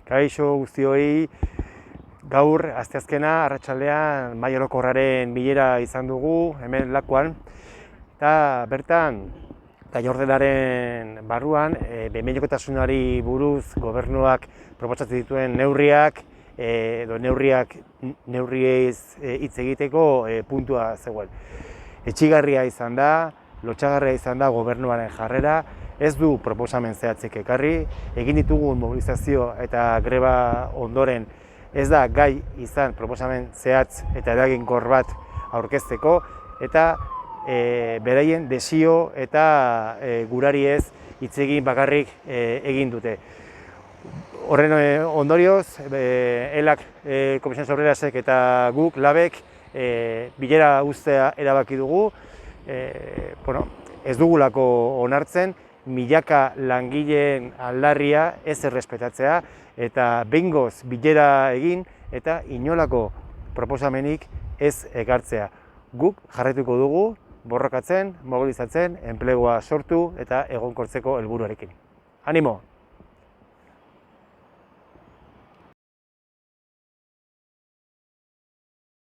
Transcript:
Kaixo guztioi, gaur asteazkena arratsaldean mahai orokorraren bilera izan dugu hemen Lakuan, eta bertan gai ordenaren barruan behin-behinekotasunari buruz gobernuak proposatzen dituen neurriak edo neurriez hitz egiteko puntua zegoen. Etsigarria izan da, lotsagarria izan da gobernuaren jarrera. Ez du proposamen zehatzik ekarri, egin ditugun mobilizazio eta greba ondoren ez da gai izan proposamen zehatz eta eraginkor bat aurkezteko, eta beraien desio eta gurari ez hitz egin bakarrik egin dute. Horren ondorioz, ELAK, Komisiones Obrerasek eta guk, LABek, bilera uztea erabaki dugu. Ez dugulako onartzen, milaka langileen aldarria ez errespetatzea eta behingoz bilera egin eta inolako proposamenik ez ekartzea. Guk jarraituko dugu borrokatzen, mobilizatzen, enplegua sortu eta egonkortzeko helburuarekin. Animo!